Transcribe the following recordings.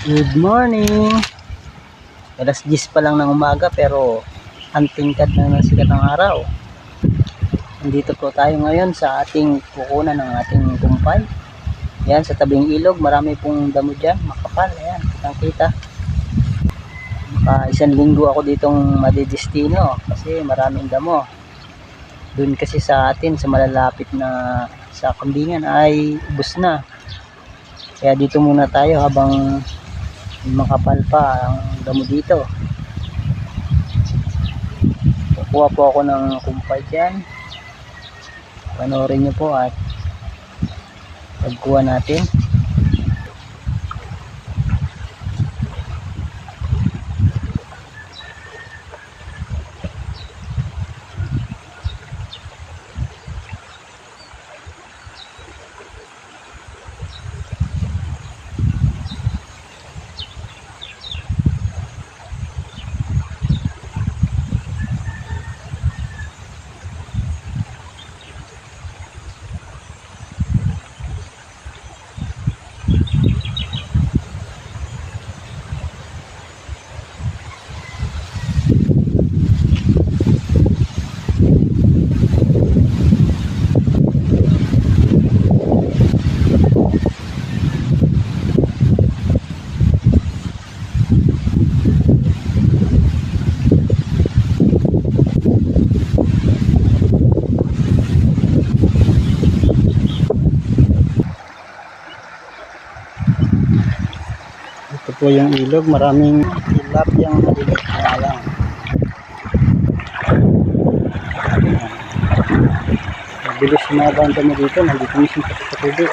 Good morning. Alas 10 pa lang ng umaga pero antingkad na ng sikat ng araw. Nandito po tayo ngayon sa ating kukunan ng ating kumpay. Yan sa tabing ilog, marami pong damo dyan, makapal. Ayan, kitang-kita. Isang linggo ako ditong madidestino kasi maraming damo. Doon kasi sa atin, sa malalapit na sa Kambingan ay ubos na. Kaya dito muna tayo habang makapal pa ang damo dito. Kukuha po ako ng kumpay dyan. Panoorin nyo po at pagkuha natin. Ito po yung ilog, maraming tilapiyang maliliit na alang. Mabilis sumabanda mo dito, nandito mismo sa tubig.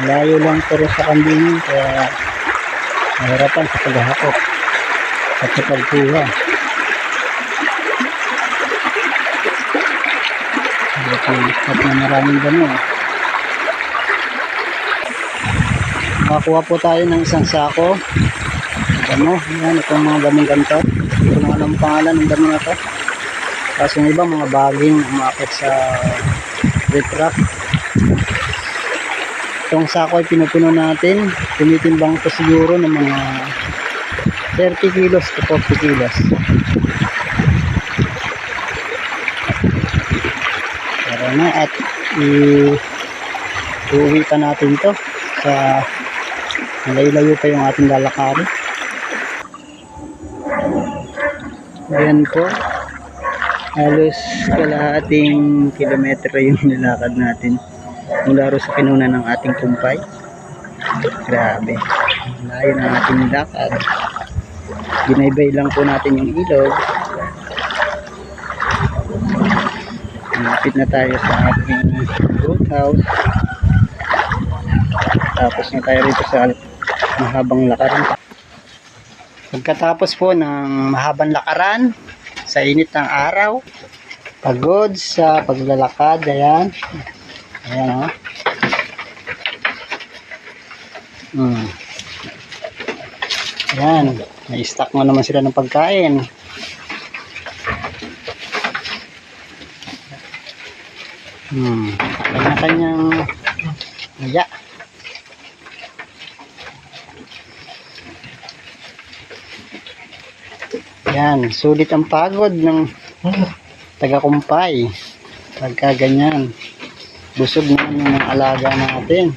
Malayo lang pero sa Kambingan kaya mahirapan sa paghahakot at sa pagkuha. At na maraming damo. Makakuha po tayo ng isang sako damo. Yan, itong mga damong ganito. Hindi ko lang alam ang pangalan ng damo na to. Kasi yung iba mga baging umakit sa riprap. Itong sako ay pinupuno natin. Tumitimbang po siguro ng mga 30 kilos to 40 kilos. Tara na at uuwi pa natin to sa malayo-layo pa yung ating lalakarin. Ayan po, halos kalahating kilometro yung nilakad natin mula ro sa kinunan ng ating kumpay. Grabe, layo ng ating lakad. Ginaybay lang po natin yung ilog. Malapit na tayo sa ating boathouse. Tapos na tayo rito sa mahabang lakaran. Pagkatapos po ng mahabang lakaran sa init ng araw, pagod sa paglalakad, ayan. Ayan, Ayan, na-stock mo naman sila ng pagkain. Kanya-kanyang iya. Yan, sulit ang pagod ng taga-kumpay pagka ganyan. Busog naman yung mga alaga natin.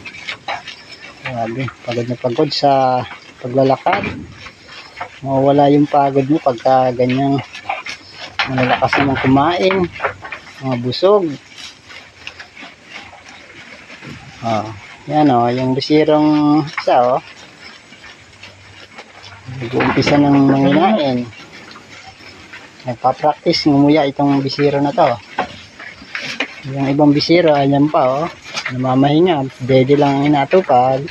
Grabe, pagod na pagod sa paglalakad. Mawawala yung pagod mo pagka ganyan malalakas naman kumain, mga busog. Yan yung bisirong isa nag-uumpisa ng manginain. Nagpa-practice ngumuya itong bisiro na to. Yung ibang bisiro ayan pa namamahinga, dede lang ang inatupag.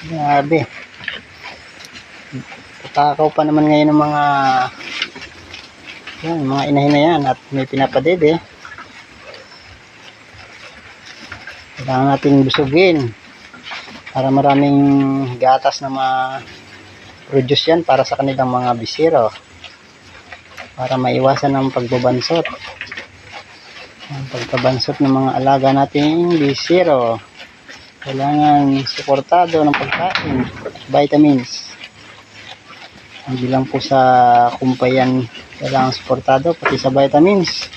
Grabe, tatakaw pa naman ngayon ng mga inahin na yan at may pinapadede. Kailangan nating busugin para maraming gatas na ma-produce yan para sa kanilang mga bisiro. para maiwasan ang pagbabansot. Ang pagkabansot ng mga alaga nating bisiro. Kailangan suportado ng pagkain, vitamins. Hindi lang po sa kumpayan kailangan suportado, pati sa vitamins.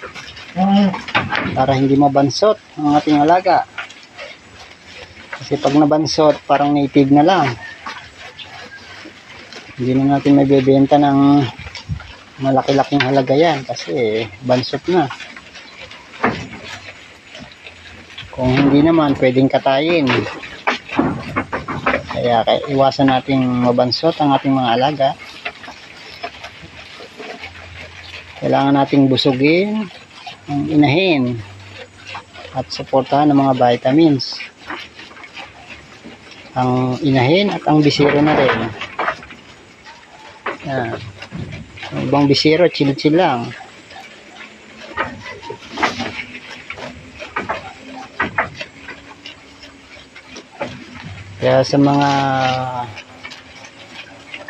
Para hindi mabansot ang ating alaga. Kasi pag nabansot, parang native na lang. Hindi na natin mabibenta ng malaki-laking halaga yan kasi bansot na. Kung hindi naman, pwedeng katayin. Kaya iwasan nating mabansot ang ating mga alaga. Kailangan nating busugin ang inahin at suportahan ng mga vitamins. Ang inahin at ang bisiro na rin. Yan. Ang ibang bisiro, chill-chill lang. Kaya sa mga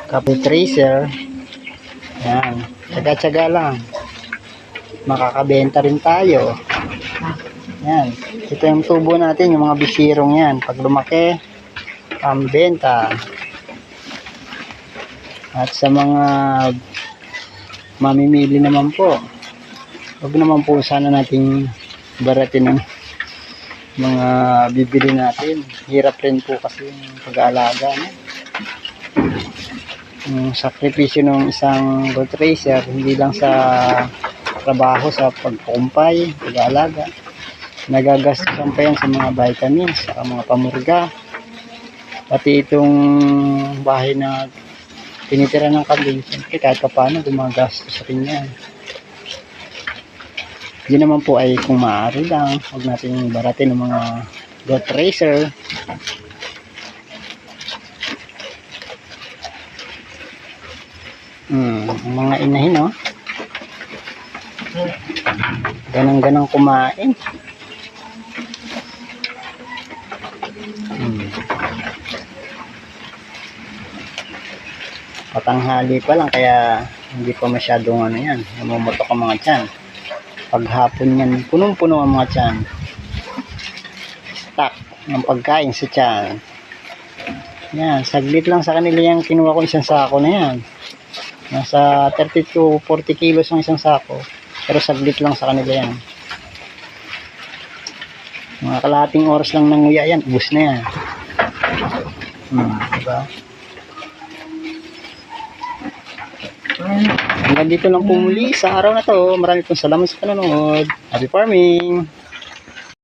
copy tracer, yan, tsaga-tsaga lang. Makakabenta rin tayo. Yan. Ito yung tubo natin, yung mga bisirong yan. Pag lumaki, pambenta. At sa mga mamimili naman po, huwag naman po sana nating baratin ng mga bibili natin. Hirap rin po kasi yung pag-aalaga, no? Yung sakripisyo ng isang goat racer, hindi lang sa trabaho, sa pagkumpay, pag-aalaga, nagagastusan pa yan sa mga vitamins, sa mga pamurga, pati itong bahay na tinitira ng kambing, siyempre kahit pa paano gumagastos rin yan. Yun naman po ay kung maaari lang, huwag natin baratin ng mga goat racer. Ang mga inahin, no? Ganang-ganang kumain. Patanghali pa lang, kaya hindi pa masyadong ano yan, namumutok ang mga tiyan. Paghapon yan, punong-puno ang mga tiyan. Stock ng pagkain sa tiyan. Yan, saglit lang sa kanila yung kinuha ko isang sako na yan. Nasa 30 to 40 kilos ang isang sako. Pero saglit lang sa kanila yan. Mga kalahating oras lang nanguya yan, ubus na yan. Diba? Hanggang dito lang po muli sa araw na to. Marami pong salamat sa panonood. Happy farming!